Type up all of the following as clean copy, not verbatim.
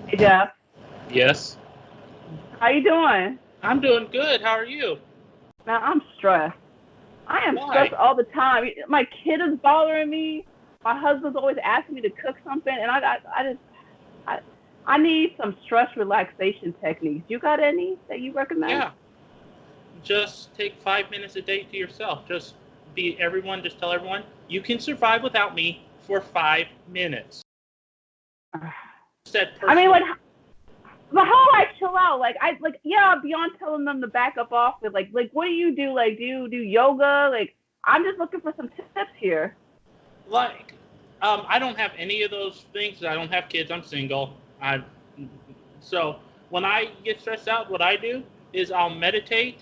Hey Jeff, Yes. how you doing? I'm doing good. How are you? Now I'm stressed. I am stressed Why? all the time. My kid is bothering me. My husband's always asking me to cook something, and I, I need some stress relaxation techniques. You got any that you recommend? Yeah. Just take 5 minutes a day to yourself. Just tell everyone, you can survive without me for 5 minutes. Said I mean, personal. like, but how do I chill out? Yeah, beyond telling them to back up off it. Like, what do you do? Like, do you do yoga? Like, I'm just looking for some tips here. Like, I don't have any of those things. I don't have kids. I'm single. So when I get stressed out, what I do is I'll meditate,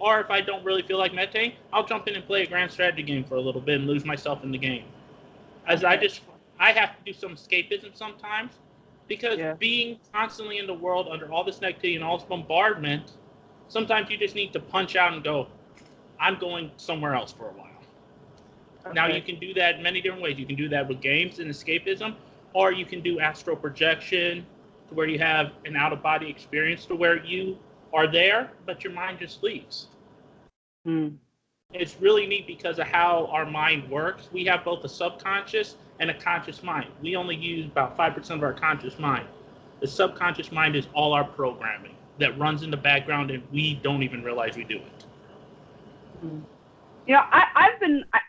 or if I don't really feel like meditating, I'll jump in and play a grand strategy game for a little bit and lose myself in the game. As Okay. I have to do some escapism sometimes, because Yeah. being constantly in the world under all this negativity and all this bombardment, sometimes you just need to punch out and go, I'm going somewhere else for a while. Now you Okay. can do that in many different ways. You can do that with games and escapism, or you can do astral projection, to where you have an out of body experience to where you are there, but your mind just leaves. Hmm. It's really neat because of how our mind works. We have both a subconscious and a conscious mind. We only use about 5% of our conscious mind. The subconscious mind is all our programming that runs in the background, and we don't even realize we do it. Hmm.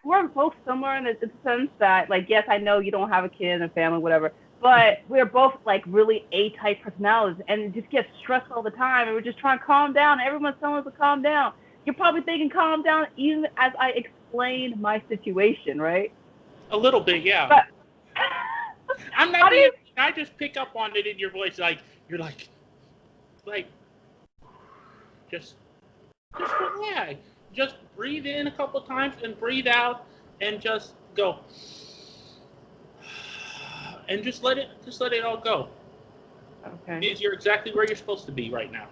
We're both similar in the sense that, like, yes, I know you don't have a kid and a family, whatever, but we're both, like, really A-type personalities and just get stressed all the time. And we're just trying to calm down. Everyone's telling us to calm down. You're probably thinking calm down even as I explain my situation, right? A little bit, yeah. But I'm not how do being. you, I just pick up on it in your voice, like you're like, just, just relax. Just breathe in a couple times and breathe out, and just go, and just let it all go. okay. You're exactly where you're supposed to be right now.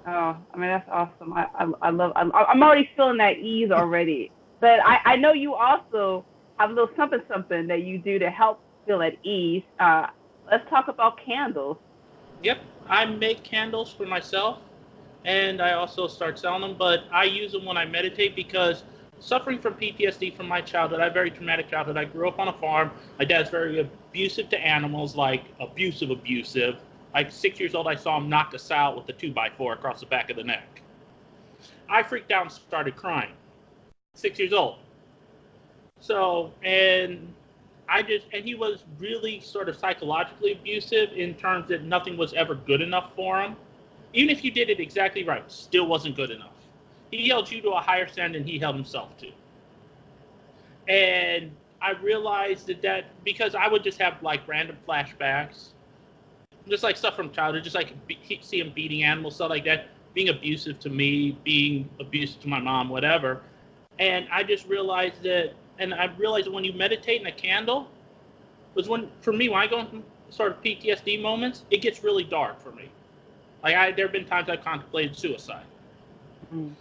Oh, I mean, that's awesome. I'm already feeling that ease already. But I know you also have a little something something that you do to help feel at ease. Let's talk about candles. Yep, I make candles for myself, and I also start selling them. But I use them when I meditate because suffering from PTSD from my childhood, I had a very traumatic childhood. I grew up on a farm. My dad's very abusive to animals, like abusive. Like 6 years old, I saw him knock a sow out with a 2x4 across the back of the neck. I freaked out and started crying. 6 years old. So, and he was really sort of psychologically abusive in terms that nothing was ever good enough for him. Even if you did it exactly right, still wasn't good enough. He held you to a higher standard than he held himself to. And I realized that because I would just have like random flashbacks, just like stuff from childhood, just like see him beating animals, stuff like that, being abusive to me, being abusive to my mom, whatever. And I just realized that, and I realized that when you meditate in a candle, was when, for me, when I go into sort of PTSD moments, it gets really dark for me. There have been times I've contemplated suicide. Mm.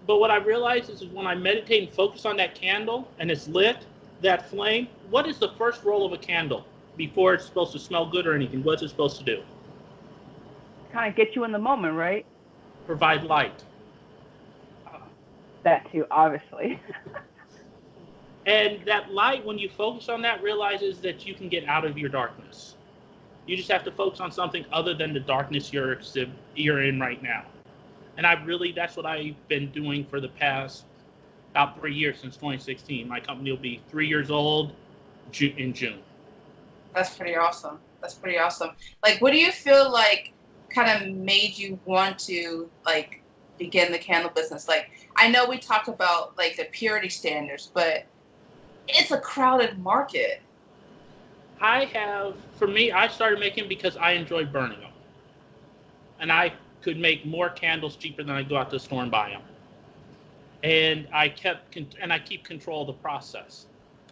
But what I realized is when I meditate and focus on that candle and it's lit, that flame, what is the first roll of a candle before it's supposed to smell good or anything? What's it supposed to do? Kind of get you in the moment, right? Provide light. Oh, that too, obviously. And that light, when you focus on that, realizes that you can get out of your darkness. You just have to focus on something other than the darkness you're in right now. And that's what I've been doing for the past about 3 years, since 2016. My company will be 3 years old in June. That's pretty awesome. That's pretty awesome. Like, what do you feel like kind of made you want to, like, begin the candle business? Like, I know we talked about, like, the purity standards, but it's a crowded market. For me, I started making because I enjoy burning them. And I could make more candles cheaper than I go out to the store and buy them. And I keep control of the process.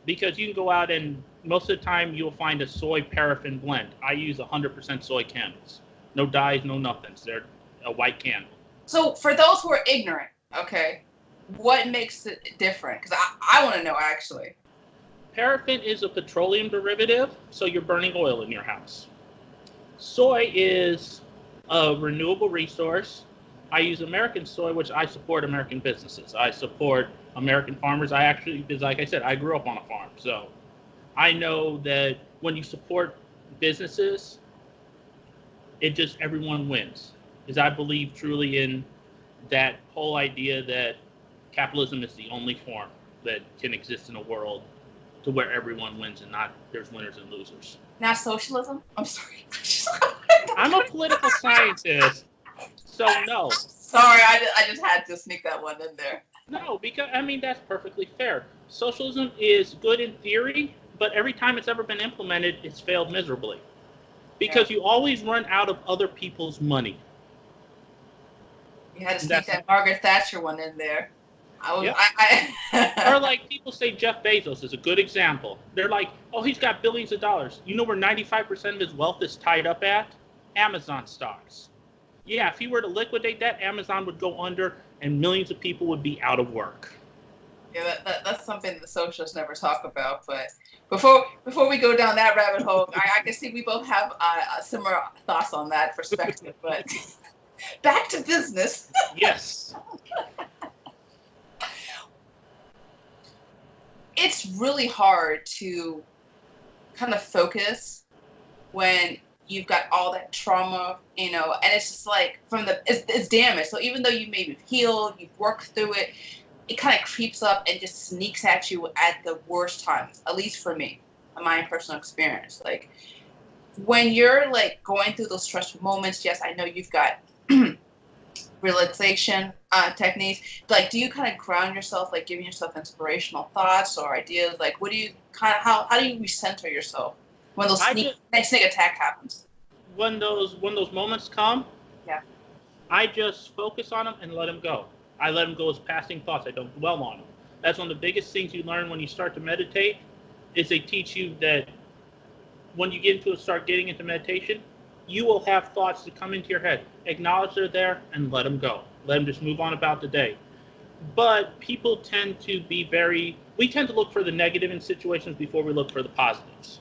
Because you can go out and most of the time you'll find a soy paraffin blend. I use 100% soy candles. No dyes, no nothings. They're a white candle. So for those who are ignorant, okay, what makes it different? Because I want to know, actually. Paraffin is a petroleum derivative, so you're burning oil in your house. Soy is a renewable resource. I use American soy, which I support American businesses. I support American farmers. I actually, because like I said, I grew up on a farm. So I know that when you support businesses, it just, everyone wins. Because I believe truly in that whole idea that capitalism is the only form that can exist in a world to where everyone wins and not there's winners and losers. Not socialism? I'm sorry. I'm a political scientist, so no. Sorry, I just had to sneak that one in there. No, because, I mean, that's perfectly fair. Socialism is good in theory, but every time it's ever been implemented, it's failed miserably. Because you always run out of other people's money. You had to sneak that Margaret Thatcher one in there. Or like people say Jeff Bezos is a good example. They're like, oh, he's got billions of dollars. You know where 95% of his wealth is tied up at? Amazon stocks. Yeah, if he were to liquidate that, Amazon would go under and millions of people would be out of work. Yeah, that's something the socialists never talk about. But before we go down that rabbit hole, I can see we both have similar thoughts on that perspective. But back to business. Yes. It's really hard to kind of focus when you've got all that trauma, you know, and it's just like it's damaged. So even though you may be healed, you've worked through it, it kind of creeps up and just sneaks at you at the worst times, at least for me, in my personal experience. Like when you're like going through those stressful moments, yes, I know you've got relaxation techniques. Like, do you kind of ground yourself, like giving yourself inspirational thoughts or ideas? Like, what do you kind of, how do you recenter yourself when those sneak attack happens? When those moments come, yeah, I just focus on them and let them go. I let them go as passing thoughts. I don't dwell on them. That's one of the biggest things you learn when you start to meditate, is they teach you that when you start getting into meditation, you will have thoughts that come into your head. Acknowledge they're there and let them go. Let them just move on about the day. But people tend to we tend to look for the negative in situations before we look for the positives.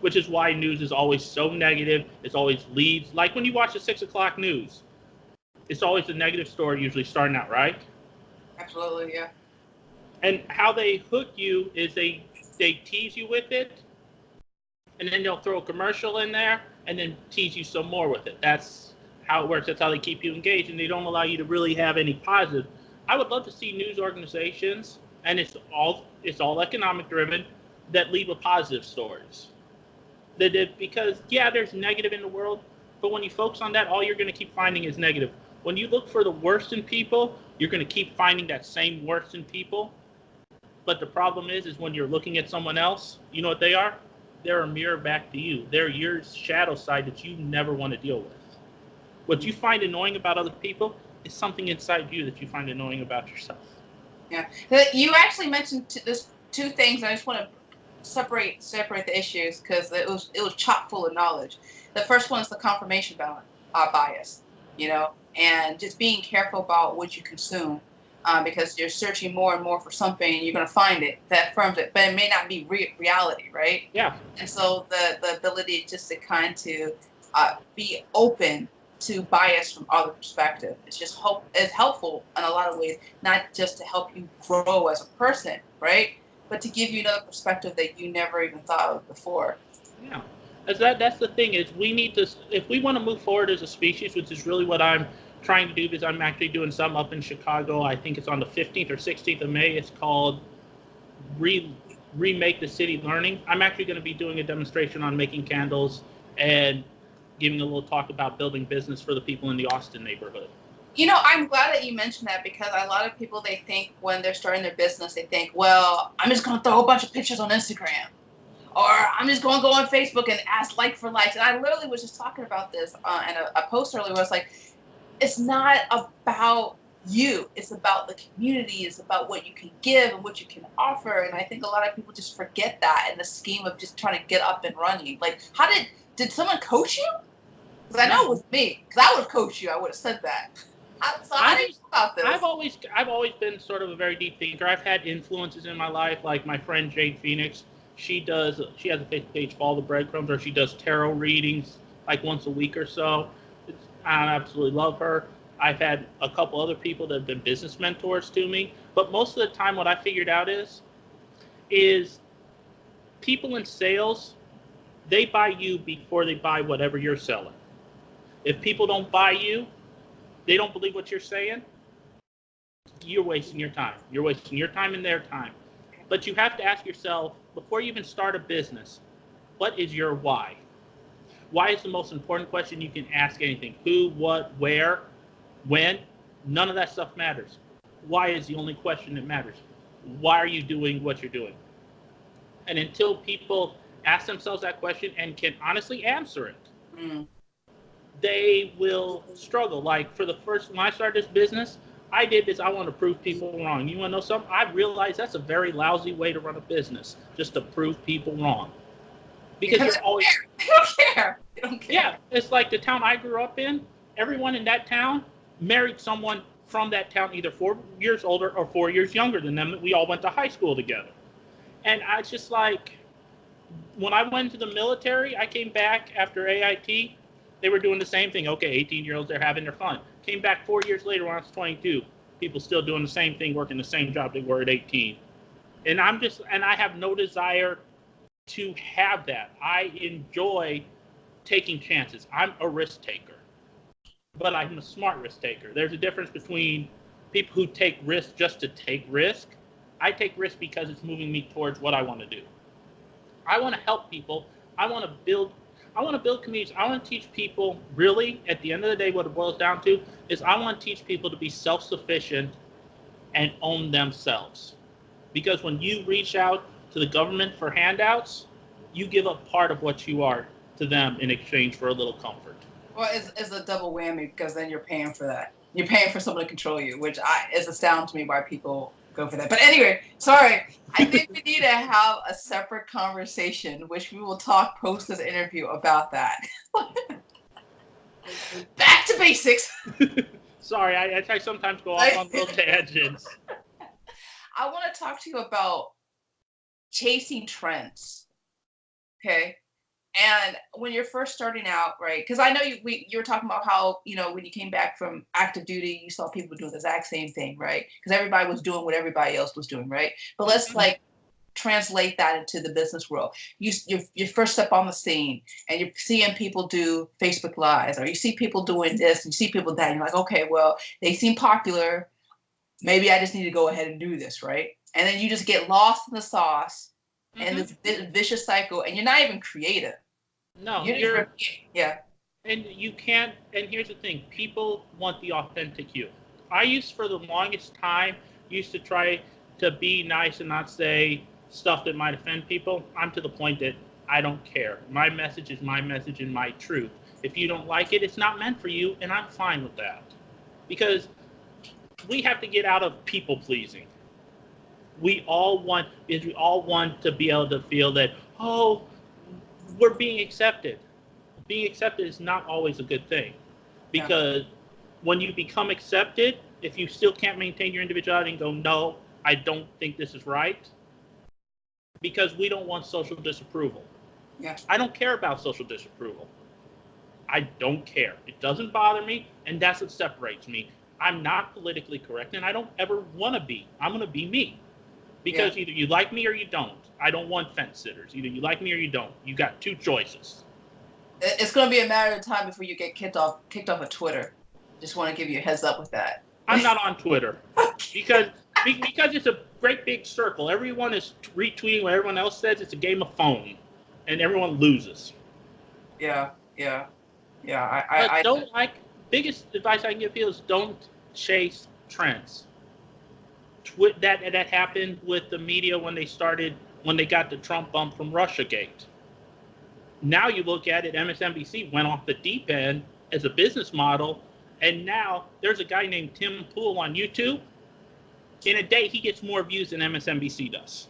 Which is why news is always so negative. It's always leads. Like when you watch the 6 o'clock news, it's always a negative story usually starting out, right? Absolutely, yeah. And how they hook you is they tease you with it, and then they'll throw a commercial in there, and then tease you some more with it. That's how it works. That's how they keep you engaged, and they don't allow you to really have any positive. I would love to see news organizations, and it's all economic driven, that lead with positive stories. Because, yeah, there's negative in the world, but when you focus on that, all you're going to keep finding is negative. When you look for the worst in people, you're going to keep finding that same worst in people. But the problem is when you're looking at someone else, you know what they are? They're a mirror back to you. They're your shadow side that you never want to deal with. What you find annoying about other people is something inside you that you find annoying about yourself. Yeah. You actually mentioned two things. I just want to separate the issues because it was chock full of knowledge. The first one is the confirmation bias, you know, and just being careful about what you consume. Because you're searching more and more for something, and you're going to find it that affirms it, but it may not be reality, right? Yeah. And so the ability just to kind to be open to bias from other perspectives, it's helpful in a lot of ways, not just to help you grow as a person, right? But to give you another perspective that you never even thought of before. Yeah. That's the thing is we need to, if we want to move forward as a species, which is really what I'm trying to do, because I'm actually doing some up in Chicago. I think it's on the 15th or 16th of May. It's called Remake the City Learning. I'm actually going to be doing a demonstration on making candles and giving a little talk about building business for the people in the Austin neighborhood. You know, I'm glad that you mentioned that because a lot of people, they think when they're starting their business, they think, well, I'm just going to throw a bunch of pictures on Instagram. Or I'm just going to go on Facebook and ask like for likes. And I literally was just talking about this in a post earlier where it's like, it's not about you. It's about the community. It's about what you can give and what you can offer. And I think a lot of people just forget that in the scheme of just trying to get up and running. Like, did someone coach you? Because I know it was me. Because I would have coached you. I would have said that. So how do you think about this? I've always been sort of a very deep thinker. I've had influences in my life, like my friend Jade Phoenix. She has a Facebook page, Follow the Breadcrumbs, or she does tarot readings. like once a week or so. I absolutely love her. I've had a couple other people that have been business mentors to me. But most of the time what I figured out is people in sales, they buy you before they buy whatever you're selling. If people don't buy you, they don't believe what you're saying, you're wasting your time. You're wasting your time and their time. But you have to ask yourself, before you even start a business, what is your why? Why is the most important question you can ask anything. Who, what, where, when? None of that stuff matters. Why is the only question that matters. Why are you doing what you're doing? And until people ask themselves that question and can honestly answer it, they will struggle. Like when I started this business, I did this, I want to prove people wrong. You want to know something? I realized that's a very lousy way to run a business, just to prove people wrong. Because you're always... They don't care. They don't care. Yeah, it's like the town I grew up in. Everyone in that town married someone from that town, either 4 years older or 4 years younger than them. We all went to high school together. And I just like, when I went to the military, I came back after AIT. They were doing the same thing. Okay, 18-year-olds, they're having their fun. Came back 4 years later when I was 22. People still doing the same thing, working the same job they were at 18. And I have no desire to have that. I enjoy taking chances. I'm a risk taker, but I'm a smart risk taker. There's a difference between people who take risks just to take risk. I take risks because it's moving me towards what I want to do. I want to help people. I want to build communities. I want to teach people, really, at the end of the day, what it boils down to is I want to teach people to be self-sufficient and own themselves. Because when you reach out to the government for handouts, you give up part of what you are to them in exchange for a little comfort. Well, it's a double whammy because then you're paying for that. You're paying for someone to control you, which is astounding to me why people go for that. But anyway, sorry. I think we need to have a separate conversation, which we will talk post this interview about that. Back to basics. Sorry, I sometimes go off on little tangents. I want to talk to you about chasing trends. Okay. And when you're first starting out, right? Because I know you were talking about how, when you came back from active duty, you saw people doing the exact same thing, right? Because everybody was doing what everybody else was doing, right? But let's translate that into the business world. You first step on the scene and you're seeing people do Facebook Lives, or you see people doing this, and you see people that, and you're like, okay, well, they seem popular. Maybe I just need to go ahead and do this, right? And then you just get lost in the sauce. And this vicious cycle, and you're not even creative. No, yeah. And you can't. And here's the thing: people want the authentic you. I used, for the longest time, to try to be nice and not say stuff that might offend people. I'm to the point that I don't care. My message is my message and my truth. If you don't like it, it's not meant for you, and I'm fine with that. Because we have to get out of people pleasing. We all want to be able to feel that, oh, we're being accepted. Being accepted is not always a good thing, because when you become accepted, if you still can't maintain your individuality and go, no, I don't think this is right, because we don't want social disapproval. Yeah. I don't care about social disapproval. I don't care. It doesn't bother me, and that's what separates me. I'm not politically correct, and I don't ever want to be. I'm going to be me. Because either you like me or you don't. I don't want fence sitters. Either you like me or you don't. You got two choices. It's going to be a matter of time before you get kicked off of Twitter. Just want to give you a heads up with that. I'm not on Twitter because it's a great big circle. Everyone is retweeting what everyone else says. It's a game of phone, and everyone loses. Yeah. Biggest advice I can give people is don't chase trends. That happened with the media when they got the Trump bump from Russiagate. Now you look at it, MSNBC went off the deep end as a business model, and now there's a guy named Tim Pool on YouTube. In a day, he gets more views than MSNBC does.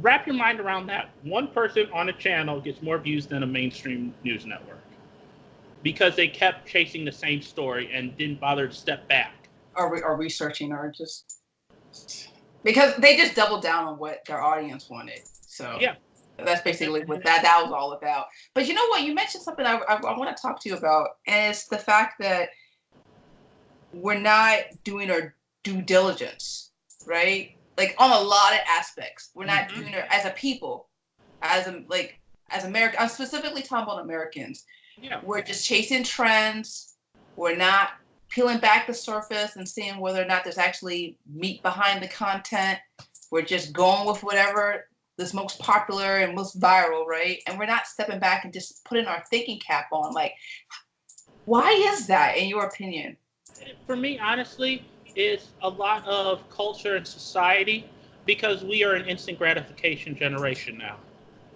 Wrap your mind around that. One person on a channel gets more views than a mainstream news network, because they kept chasing the same story and didn't bother to step back. Or researching, or just because they just doubled down on what their audience wanted. So yeah, That's basically what that was all about. But you know what? You mentioned something I want to talk to you about, and it's the fact that we're not doing our due diligence, right? Like on a lot of aspects, we're not doing it as a people, as America. I'm specifically talking about Americans. Yeah. We're just chasing trends. We're not peeling back the surface and seeing whether or not there's actually meat behind the content. We're just going with whatever is most popular and most viral, right? And we're not stepping back and just putting our thinking cap on. Like, why is that, in your opinion? For me, honestly, it's a lot of culture and society, because we are an instant gratification generation now.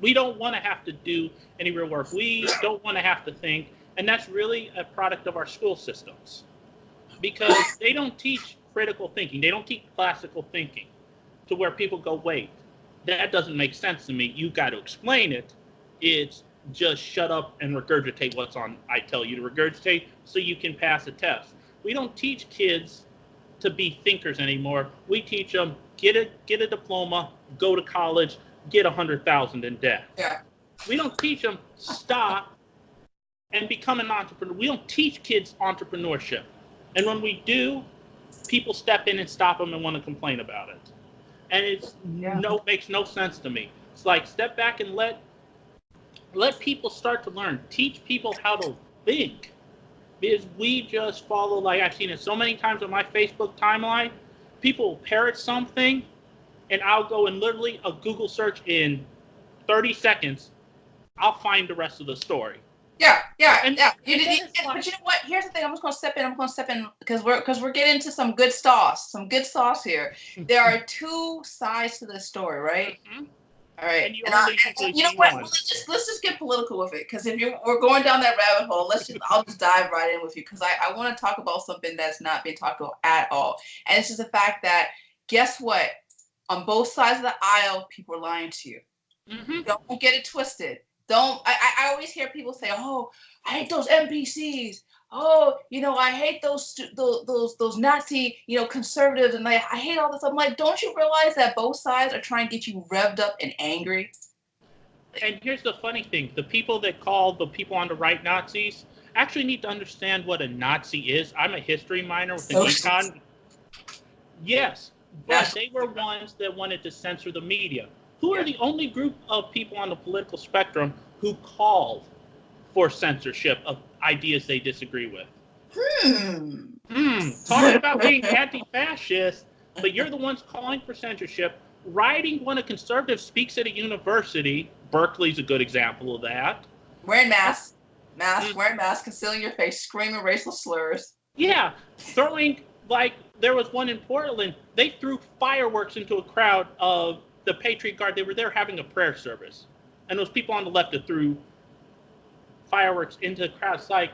We don't want to have to do any real work. We don't want to have to think. And that's really a product of our school systems, because they don't teach critical thinking. They don't teach classical thinking to where people go, wait, that doesn't make sense to me. You got to explain it. It's just shut up and regurgitate what's on. I tell you to regurgitate so you can pass a test. We don't teach kids to be thinkers anymore. We teach them get a diploma, go to college, get 100,000 in debt. Yeah. We don't teach them stop and become an entrepreneur. We don't teach kids entrepreneurship. And when we do, people step in and stop them and want to complain about it. And it's makes no sense to me. It's like, step back and let people start to learn. Teach people how to think. Because we just follow, like I've seen it so many times on my Facebook timeline, people parrot something, and I'll go and literally a Google search in 30 seconds, I'll find the rest of the story. Yeah. And but you know what? Here's the thing. I'm just going to step in because we're getting into some good sauce here. There are two sides to this story, right? Mm-hmm. All right. And you know what? Let's just get political with it, because if we're going down that rabbit hole, I'll just dive right in with you, because I want to talk about something that's not being talked about at all, and it's just the fact that, guess what? On both sides of the aisle, people are lying to you. Mm-hmm. Don't get it twisted. I always hear people say, "Oh, I hate those NPCs. Oh, I hate those Nazi, conservatives, and I hate all this." I'm like, don't you realize that both sides are trying to get you revved up and angry? And here's the funny thing: the people that call the people on the right Nazis actually need to understand what a Nazi is. I'm a history minor with an econ. Yes, but they were ones that wanted to censor the media. Who are the only group of people on the political spectrum who called for censorship of ideas they disagree with? Talking about being anti-fascist, but you're the ones calling for censorship, writing when a conservative speaks at a university. Berkeley's a good example of that. Wearing masks, concealing your face, screaming racial slurs. Yeah, throwing, like, there was one in Portland, they threw fireworks into a crowd of the Patriot Guard. They were there having a prayer service. And those people on the left that threw fireworks into the crowd. It's like,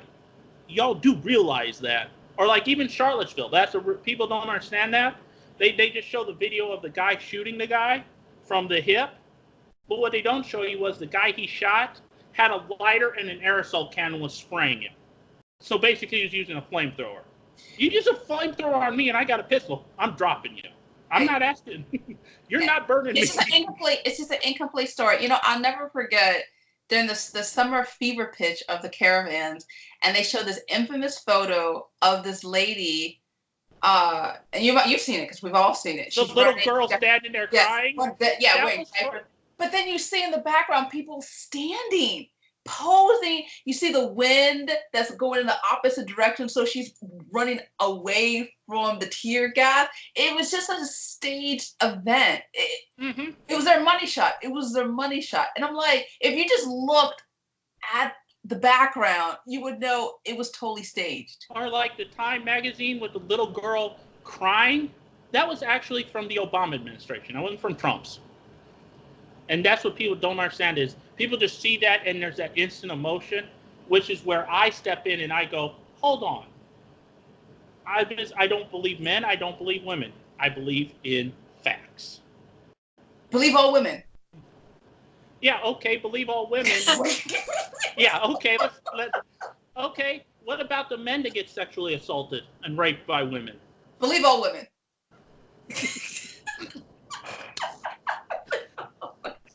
y'all do realize that. Or like even Charlottesville, people don't understand that. They just show the video of the guy shooting the guy from the hip. But what they don't show you was the guy he shot had a lighter and an aerosol can and was spraying him. So basically he was using a flamethrower. You use a flamethrower on me and I got a pistol, I'm dropping you. I'm not asking. You're not burning me. It's just an incomplete story. I'll never forget during the summer fever pitch of the caravans, and they showed this infamous photo of this lady. And you've seen it because we've all seen it. The little girl standing there crying. But then you see in the background people standing, posing. You see the wind that's going in the opposite direction, so she's running away from the tear gas. It was just a staged event. It was their money shot. And I'm like, if you just looked at the background, you would know it was totally staged. Or like the Time magazine with the little girl crying. That was actually from the Obama administration. That wasn't from Trump's. And that's what people don't understand is people just see that and there's that instant emotion, which is where I step in and I go, hold on. I don't believe men. I don't believe women. I believe in facts. Believe all women. Yeah, okay, believe all women. Yeah, okay, okay, what about the men that get sexually assaulted and raped by women? Believe all women.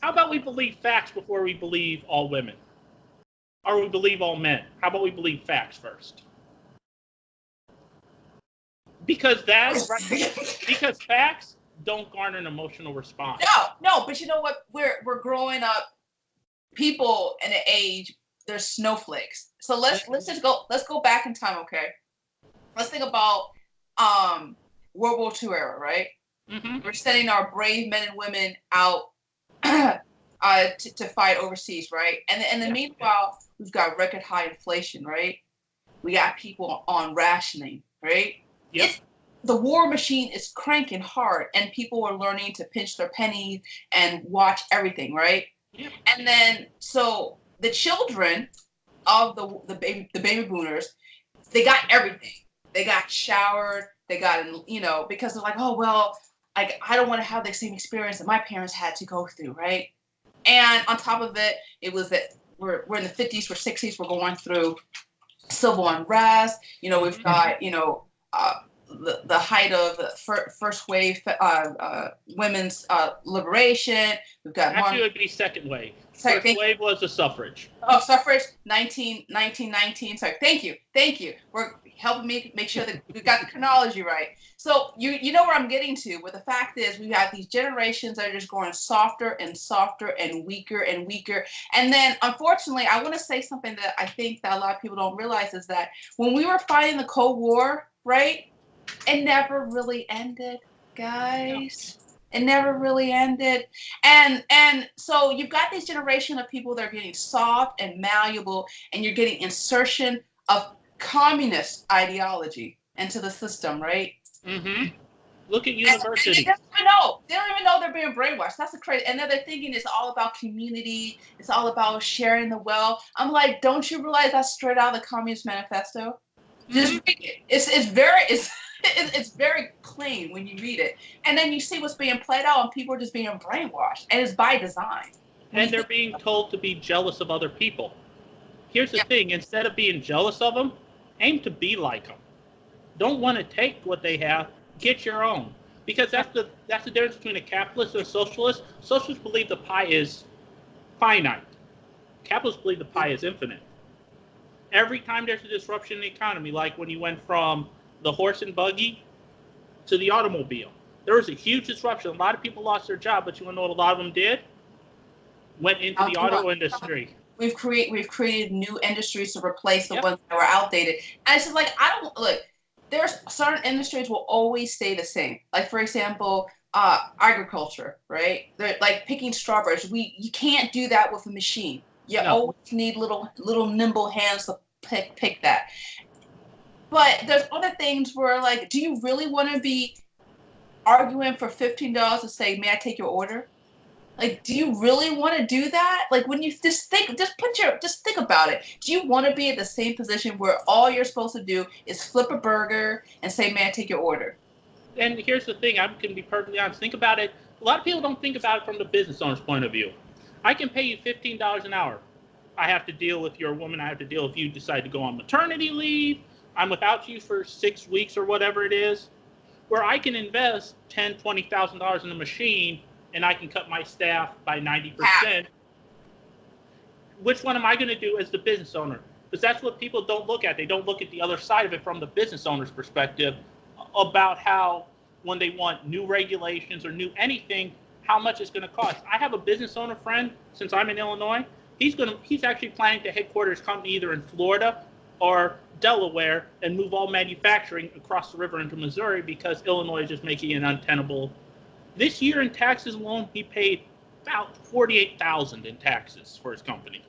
How about we believe facts before we believe all women? Or we believe all men? How about we believe facts first? Because facts don't garner an emotional response. No, but you know what? We're growing up, people in an age, they're snowflakes. So let's go back in time, okay? Let's think about World War II era, right? Mm-hmm. We're sending our brave men and women out to fight overseas, right? And in the meanwhile, we've got record high inflation, right? We got people on rationing, right? Yep. The war machine is cranking hard, and people are learning to pinch their pennies and watch everything, right? Yep. And then so the children of the baby boomers, they got everything. They got showered. They got, because they're like, oh well, I don't want to have the same experience that my parents had to go through, right? And on top of it, it was that we're in the 50s, we're 60s, we're going through civil unrest. We've got the height of the first wave women's liberation. We've got actually it would be second wave. First wave was the suffrage. Oh, suffrage 1919. Sorry, thank you. We're helping me make sure that we got the chronology right. So you know where I'm getting to. But the fact is, we have these generations that are just going softer and softer and weaker and weaker. And then, unfortunately, I want to say something that I think that a lot of people don't realize is that when we were fighting the Cold War, right? It never really ended, guys. No. It never really ended. And so you've got this generation of people that are getting soft and malleable, and you're getting insertion of communist ideology into the system, right? Mm-hmm. Look at universities. They don't even know they're being brainwashed. That's the crazy. And then they're thinking it's all about community. It's all about sharing the wealth. I'm like, don't you realize that's straight out of the Communist Manifesto? Mm-hmm. Just read it. It's very plain when you read it, and then you see what's being played out, and people are just being brainwashed, and it's by design. And they're being told to be jealous of other people. Here's the thing: instead of being jealous of them, aim to be like them. Don't want to take what they have. Get your own, because that's the difference between a capitalist and a socialist. Socialists believe the pie is finite. Capitalists believe the pie is infinite. Every time there's a disruption in the economy, like when you went from the horse and buggy to the automobile, there was a huge disruption. A lot of people lost their job, but you want to know what a lot of them did? Went into the auto industry. We've created new industries to replace the ones that were outdated. And it's just like, there's certain industries will always stay the same. Like, for example, agriculture, right? They're like picking strawberries. You can't do that with a machine. You always need little nimble hands to pick that. But there's other things where, like, do you really want to be arguing for $15 to say, may I take your order? Like, do you really want to do that? Like, when you just think about it. Do you want to be in the same position where all you're supposed to do is flip a burger and say, may I take your order? And here's the thing, I'm going to be perfectly honest. Think about it. A lot of people don't think about it from the business owner's point of view. I can pay you $15 an hour. I have to deal with your woman. I have to deal if you decide to go on maternity leave. I'm without you for 6 weeks or whatever it is, where I can invest $10,000, $20,000 in a machine, and I can cut my staff by 90%. Which one am I going to do as the business owner? Because that's what people don't look at. They don't look at the other side of it from the business owner's perspective about how when they want new regulations or new anything, how much it's going to cost. I have a business owner friend, since I'm in Illinois, he's actually planning to headquarter his company either in Florida or Delaware and move all manufacturing across the river into Missouri because Illinois is just making it untenable. This year in taxes alone, he paid about $48,000 in taxes for his company.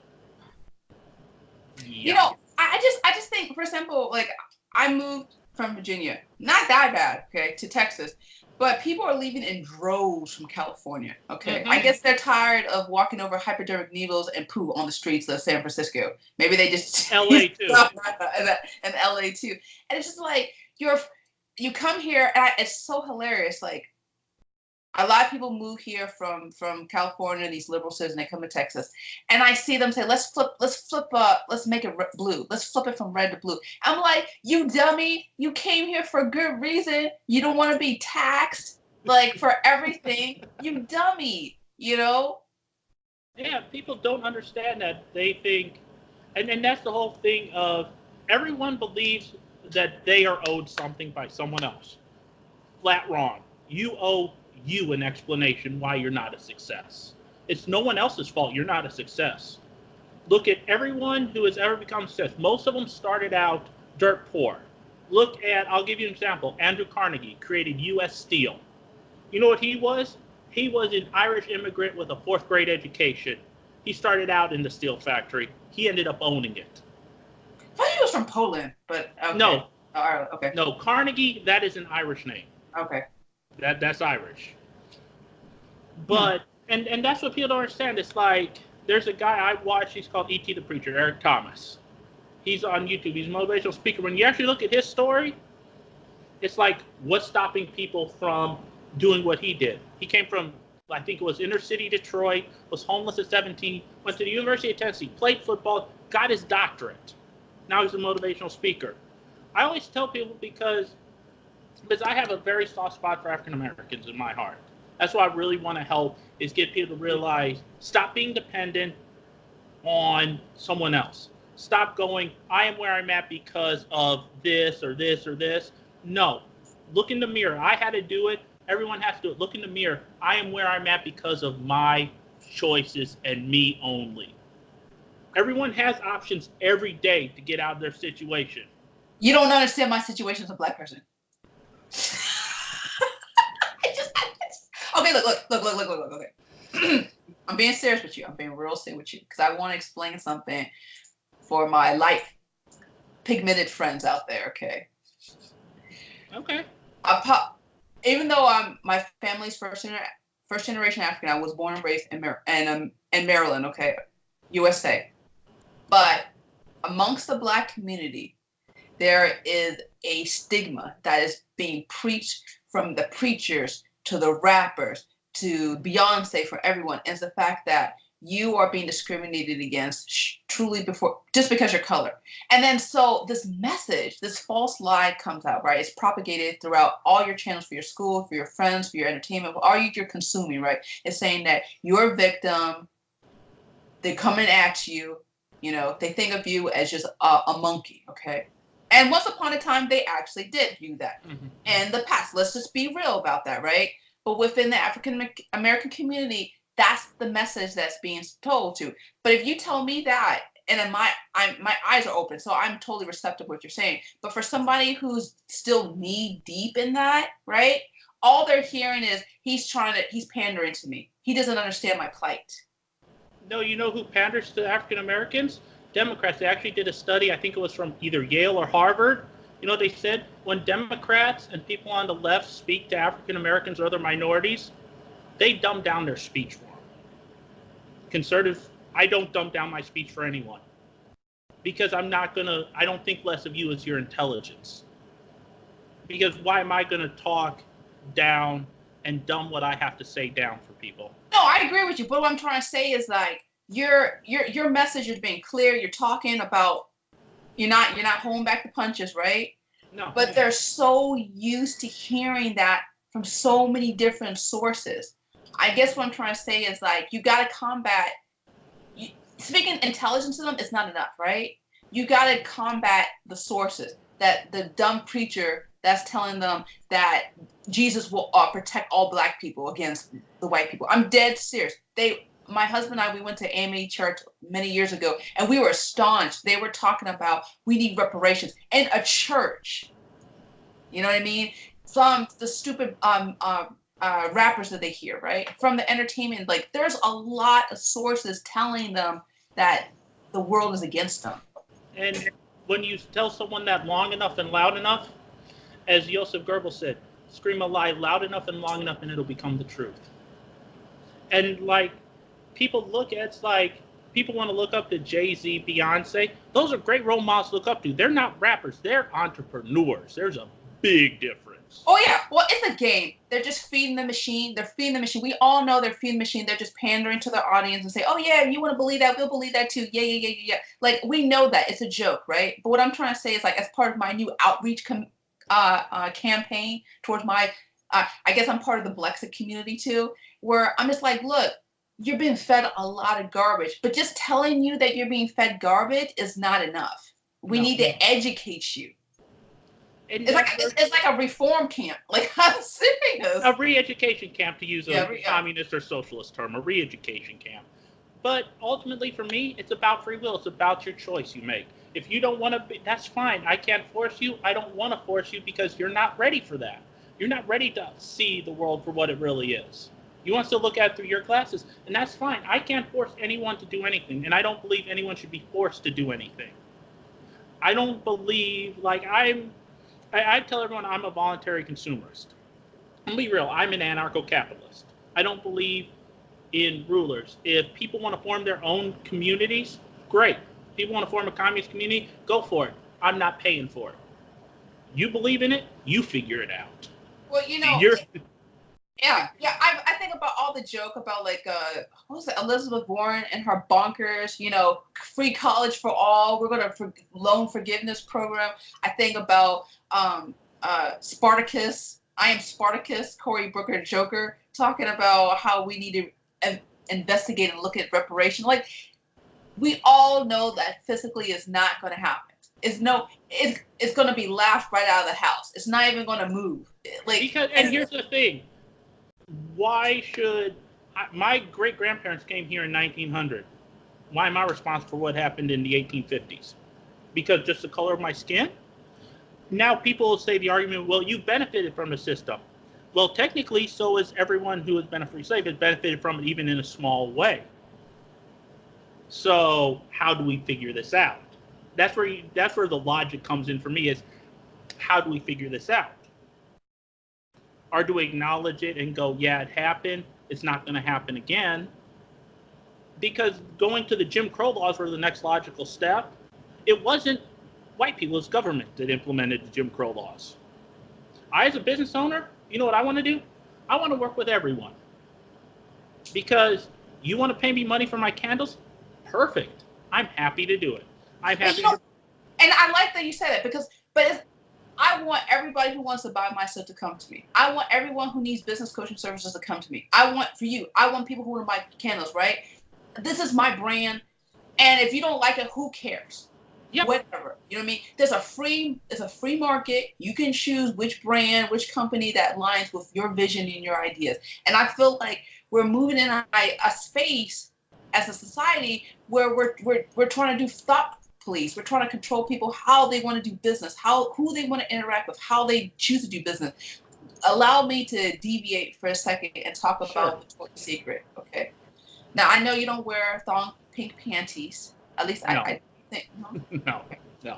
Yeah. I just think, for example, like, I moved from Virginia, not that bad, okay, to Texas, but people are leaving in droves from California, okay? Mm-hmm. I guess they're tired of walking over hypodermic needles and poo on the streets of San Francisco. Maybe they just... LA too. And LA too. And it's just like, you come here, and it's so hilarious, like, a lot of people move here from California, these liberal cities, and they come to Texas. And I see them say, let's make it blue. Let's flip it from red to blue. I'm like, you dummy, you came here for a good reason. You don't want to be taxed, like, for everything. You dummy, you know? Yeah, people don't understand that. They think, and that's the whole thing of everyone believes that they are owed something by someone else. Flat wrong. You owe you an explanation why you're not a success. It's no one else's fault you're not a success. Look at everyone who has ever become a success. Most of them started out dirt poor. Look at, I'll give you an example. Andrew Carnegie created U.S. Steel. You know what he was? He was an Irish immigrant with a fourth grade education. He started out in the steel factory. He ended up owning it. I thought he was from Poland, but okay. No. Okay. No, Carnegie, that is an Irish name. Okay. That's Irish. But, and that's what people don't understand. It's like, there's a guy I watch, he's called E.T. the Preacher, Eric Thomas. He's on YouTube. He's a motivational speaker. When you actually look at his story, it's like, what's stopping people from doing what he did? He came from, I think it was inner city Detroit, was homeless at 17, went to the University of Tennessee, played football, got his doctorate. Now he's a motivational speaker. I always tell people because I have a very soft spot for African Americans in my heart. That's what I really want to help, is get people to realize, stop being dependent on someone else. Stop going, I am where I'm at because of this or this or this. No. Look in the mirror. I had to do it. Everyone has to do it. Look in the mirror. I am where I'm at because of my choices and me only. Everyone has options every day to get out of their situation. You don't understand my situation as a black person. Okay, look. Okay. I'm being serious with you. I'm being real serious with you because I want to explain something for my light pigmented friends out there. Okay. Okay. Even though my family's first generation African, I was born and raised in Maryland. Okay, USA. But amongst the black community, there is a stigma that is being preached from the preachers to the rappers to Beyonce, for everyone, is the fact that you are being discriminated against truly just because you're color. And then so this message, this false lie comes out, right? It's propagated throughout all your channels for your school, for your friends, for your entertainment, all you're consuming, right? It's saying that you're a victim, they're coming at you, they think of you as just a monkey, okay? And once upon a time, they actually did do that in the past. Let's just be real about that, right? But within the African American community, that's the message that's being told to. But if you tell me that, and my eyes are open, so I'm totally receptive to what you're saying. But for somebody who's still knee deep in that, right? All they're hearing is he's pandering to me. He doesn't understand my plight. No, you know who panders to African Americans? Democrats. They actually did a study, I think it was from either Yale or Harvard. You know what they said? When Democrats and people on the left speak to African Americans or other minorities, they dumb down their speech for them. Conservative, I don't dumb down my speech for anyone. Because I don't think less of you as your intelligence. Because why am I going to talk down and dumb what I have to say down for people? No, I agree with you. But what I'm trying to say is like, your message is being clear. You're talking about, you're not holding back the punches, right? No. But they're so used to hearing that from so many different sources. I guess what I'm trying to say is like, you got to combat. Speaking intelligence to them is not enough, right? You got to combat the sources. That the dumb preacher that's telling them that Jesus will protect all black people against the white people. I'm dead serious. My husband and I, we went to AME church many years ago, and we were astonished. They were talking about we need reparations in a church. You know what I mean? From the stupid rappers that they hear, right? From the entertainment, like there's a lot of sources telling them that the world is against them. And when you tell someone that long enough and loud enough, as Joseph Goebbels said, scream a lie loud enough and long enough and it'll become the truth. And like, people want to look up to Jay-Z, Beyonce. Those are great role models to look up to. They're not rappers. They're entrepreneurs. There's a big difference. Oh, yeah. Well, it's a game. They're just feeding the machine. They're feeding the machine. We all know they're feeding the machine. They're just pandering to their audience and say, oh, yeah, you want to believe that? We'll believe that too. Yeah. Like, we know that. It's a joke, right? But what I'm trying to say is, like, as part of my new outreach campaign towards I guess I'm part of the Blexit community too, where I'm just like, look, you're being fed a lot of garbage. But just telling you that you're being fed garbage is not enough. We need to educate you. And it's like a reform camp. Like, I'm serious. A re-education camp, to use a communist or socialist term, a re-education camp. But ultimately, for me, it's about free will. It's about your choice you make. If you don't want to be, that's fine. I can't force you. I don't want to force you because you're not ready for that. You're not ready to see the world for what it really is. You want to look at it through your glasses, and that's fine. I can't force anyone to do anything, and I don't believe anyone should be forced to do anything. I don't believe, like, I tell everyone I'm a voluntary consumerist. I'll be real, I'm an anarcho-capitalist. I don't believe in rulers. If people want to form their own communities, great. If people want to form a communist community, go for it. I'm not paying for it. You believe in it, you figure it out. Well, I think about all the joke about, like, what was it, Elizabeth Warren and her bonkers, free college for all. We're going to loan forgiveness program. I think about Spartacus. I am Spartacus, Cory Booker Joker, talking about how we need to investigate and look at reparation. Like, we all know that physically is not going to happen. It's going to be laughed right out of the house. It's not even going to move. And here's the thing. Why should my great-grandparents came here in 1900? Why am I responsible for what happened in the 1850s? Because just the color of my skin? Now people will say the argument, well, you benefited from the system. Well, technically, so is everyone who has been a free slave has benefited from it, even in a small way. So how do we figure this out? That's where the logic comes in for me, is how do we figure this out? Or do we acknowledge it and go, yeah, it happened, it's not going to happen again? Because going to the Jim Crow laws were the next logical step. It wasn't white people, it's government that implemented the Jim Crow laws. I, as a business owner, you know what I want to do? I want to work with everyone. Because you want to pay me money for my candles? Perfect. I'm happy to do it. I'm happy and I like that you said it, but I want everybody who wants to buy my stuff to come to me. I want everyone who needs business coaching services to come to me. I want people who want to buy candles, right? This is my brand, and if you don't like it, who cares? Yep. Whatever. You know what I mean? It's a free market. You can choose which brand, which company that aligns with your vision and your ideas. And I feel like we're moving in a space as a society where we're trying to do thought police. We're trying to control people, how they want to do business, who they want to interact with, how they choose to do business. Allow me to deviate for a second and talk about Victoria's Secret. Okay. Now, I know you don't wear thong pink panties. At least no. I think. No. No.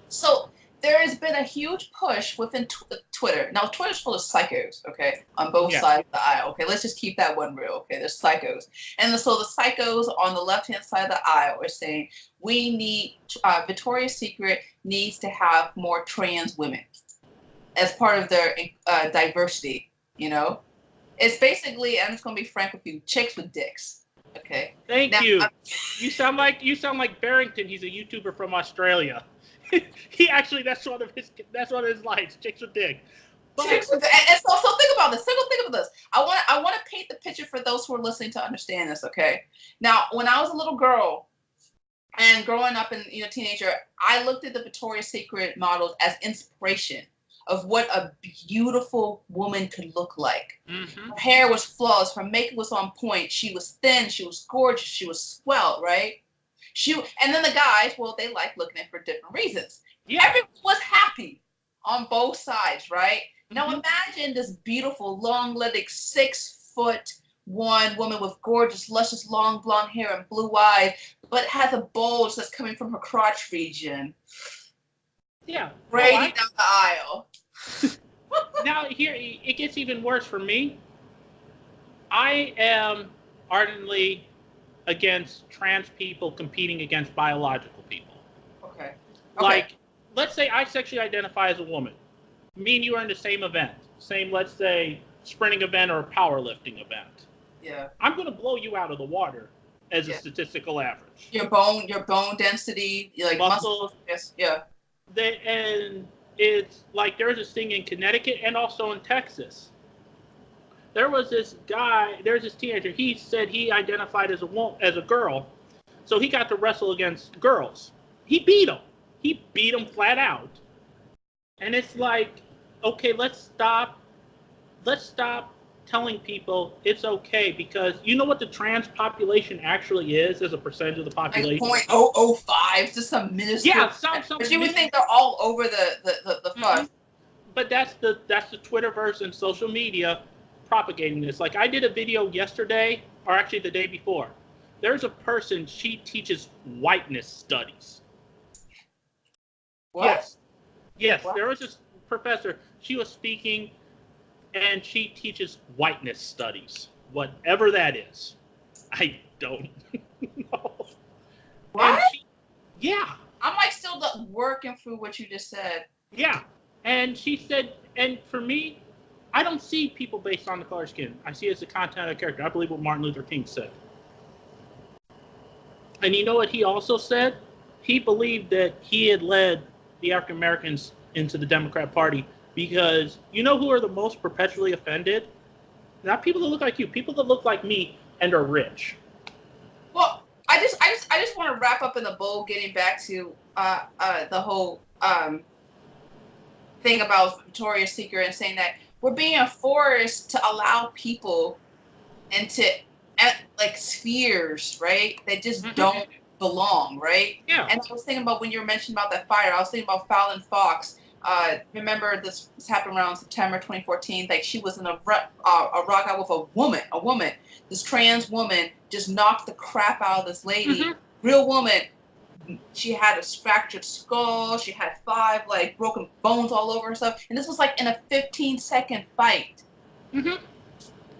So there has been a huge push within Twitter. Now, Twitter's full of psychos, okay, on both sides of the aisle. Okay, let's just keep that one real. Okay, there's psychos. And so the psychos on the left-hand side of the aisle are saying, we need, Victoria's Secret needs to have more trans women as part of their diversity, It's basically, I'm just going to be frank with you, chicks with dicks. Okay. Thank you. You sound like Barrington. He's a YouTuber from Australia. He actually, that's one of his lines. Chicks with dick. Chicks with, and so think about this. Think about this. I want to paint the picture for those who are listening to understand this. Okay. Now, when I was a little girl and growing up and teenager, I looked at the Victoria's Secret models as inspiration of what a beautiful woman could look like. Mm-hmm. Her hair was flawless. Her makeup was on point. She was thin. She was gorgeous. She was swell, right? And then the guys, well, they like looking at for different reasons. Yeah. Everyone was happy on both sides, right? Mm-hmm. Now imagine this beautiful, long-legged, 6'1" woman with gorgeous, luscious, long blonde hair and blue eyes, but has a bulge that's coming from her crotch region. Yeah. Radiating down the aisle. Now, here, it gets even worse for me. I am ardently against trans people competing against biological people. Okay. Like, let's say I sexually identify as a woman. Me and you are in the same event. Same, let's say, sprinting event or a powerlifting event. Yeah. I'm going to blow you out of the water as a statistical average. Your bone density, like muscles. Yes. Yeah. And it's like there's this thing in Connecticut and also in Texas there was this guy, there's this teenager. He said he identified as a girl, so he got to wrestle against girls. He beat him. He beat him flat out. And it's like, okay, let's stop telling people it's okay, because you know what the trans population actually is as a percentage of the population? Like 0.005, just some minuscule. Yeah, some but you would think they're all over the fuss. Mm-hmm. But that's the Twitterverse and social media propagating this. Like, I did a video yesterday, or actually the day before. There's a person, she teaches whiteness studies. What? Yes. What? There was this professor, she was speaking, and she teaches whiteness studies, whatever that is. I don't know. What? Yeah. I'm like still working through what you just said. Yeah. And she said, and for me, I don't see people based on the color of skin. I see it as the content of the character. I believe what Martin Luther King said. And you know what he also said? He believed that he had led the African Americans into the Democrat Party because you know who are the most perpetually offended? Not people that look like you, people that look like me and are rich. Well, I just want to wrap up in the bowl, getting back to the whole thing about Victoria's Secret and saying that we're being forced to allow people into like spheres, right? That just don't belong, right? Yeah. And I was thinking about when you were mentioning about that fire, I was thinking about Fallon Fox. Remember this happened around September 2014. Like she was in a rock out with a woman. This trans woman just knocked the crap out of this lady. Mm-hmm. Real woman. She had a fractured skull. She had 5 like broken bones all over herself. And this was like in a 15-second fight. Mm-hmm.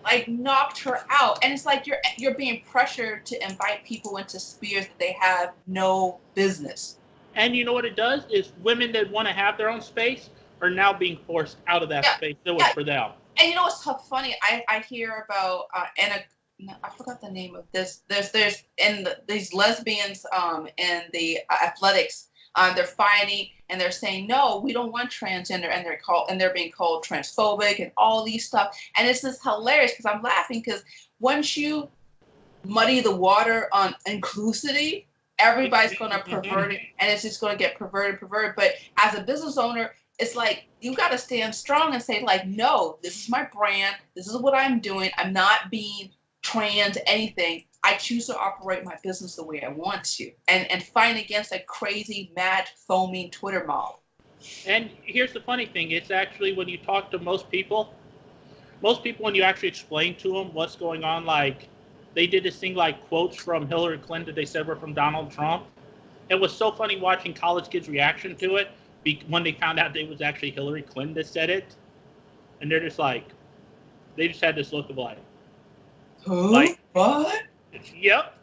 Like knocked her out. And it's like you're being pressured to invite people into spheres that they have no business. And you know what it does is women that want to have their own space are now being forced out of that space that was for them. And you know what's so funny? I hear about I forgot the name of this. There's these lesbians in the athletics. They're fighting and they're saying no, we don't want transgender, and they're being called transphobic and all these stuff. And it's just hilarious because I'm laughing because once you muddy the water on inclusivity, everybody's going to pervert it, and it's just going to get perverted. But as a business owner, it's like you got to stand strong and say like, no, this is my brand. This is what I'm doing. I'm not being trans anything. I choose to operate my business the way I want to, and fight against a crazy, mad, foaming Twitter mob. And here's the funny thing: it's actually when you talk to most people when you actually explain to them what's going on, like they did this thing like quotes from Hillary Clinton they said were from Donald Trump. It was so funny watching college kids' reaction to it when they found out it was actually Hillary Clinton that said it, and they're just like, they just had this look of like, who? Like, what? Yep.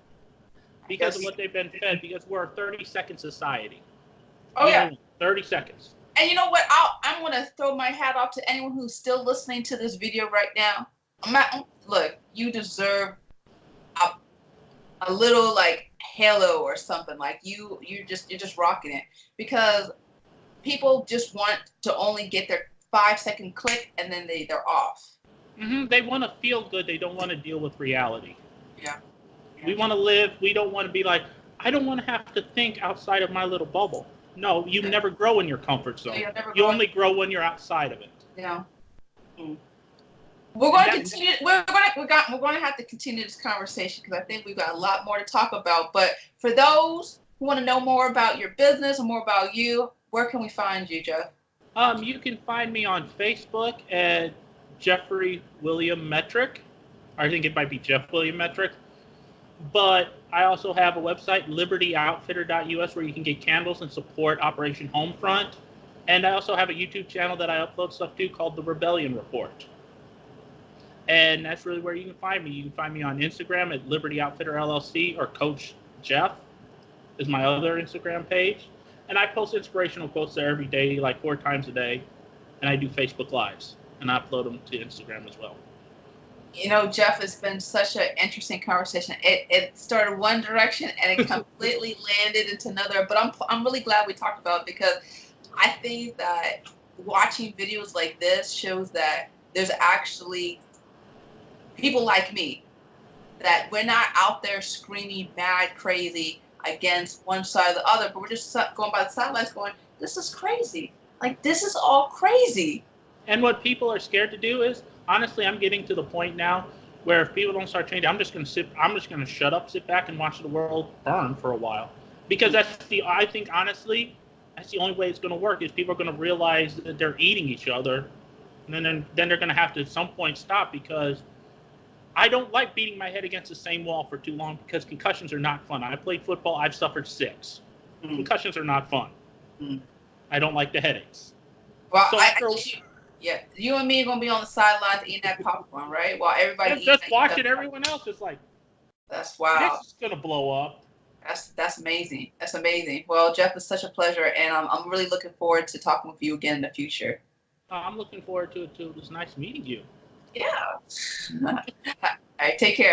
Because of what they've been fed, because we're a 30-second society. Oh, yeah. 30 seconds. And you know what? I'm going to throw my hat off to anyone who's still listening to this video right now. Look, you deserve a little, like, halo or something. Like, you're just rocking it. Because people just want to only get their 5-second click, and then they're off. Mm-hmm. They want to feel good. They don't want to deal with reality. Yeah. We want to live. We don't want to be like, I don't want to have to think outside of my little bubble. No, you never grow in your comfort zone. You only grow when you're outside of it. Yeah. Mm. We're going to continue. We're going to have to continue this conversation because I think we've got a lot more to talk about. But for those who want to know more about your business or more about you, where can we find you, Jeff? You can find me on Facebook at Jeffrey William Metrick. I think it might be Jeff William Metrick. But I also have a website, libertyoutfitter.us, where you can get candles and support Operation Homefront. And I also have a YouTube channel that I upload stuff to called The Rebellion Report. And that's really where you can find me. You can find me on Instagram at Liberty Outfitter LLC, or Coach Jeff is my other Instagram page. And I post inspirational quotes there every day, like 4 times a day. And I do Facebook Lives, and I upload them to Instagram as well. You know, Jeff, it's been such an interesting conversation. It started one direction and it completely landed into another. But I'm really glad we talked about it because I think that watching videos like this shows that there's actually people like me, that we're not out there screaming mad crazy against one side or the other, but we're just going by the sidelines going, this is crazy. Like, this is all crazy. And what people are scared to do is, honestly, I'm getting to the point now where if people don't start changing, I'm just going to shut up, sit back, and watch the world burn for a while. Because I think, honestly, that's the only way it's going to work, is people are going to realize that they're eating each other. And then they're going to have to, at some point, stop, because I don't like beating my head against the same wall for too long, because concussions are not fun. I played football. I've suffered 6. Concussions are not fun. I don't like the headaches. Well, so you and me are going to be on the sidelines eating that popcorn, right? While everybody just watching everyone else. It's like, that's wow. This is going to blow up. That's amazing. That's amazing. Well, Jeff, it's such a pleasure, and I'm really looking forward to talking with you again in the future. I'm looking forward to it too. It was nice meeting you. Yeah. All right, take care.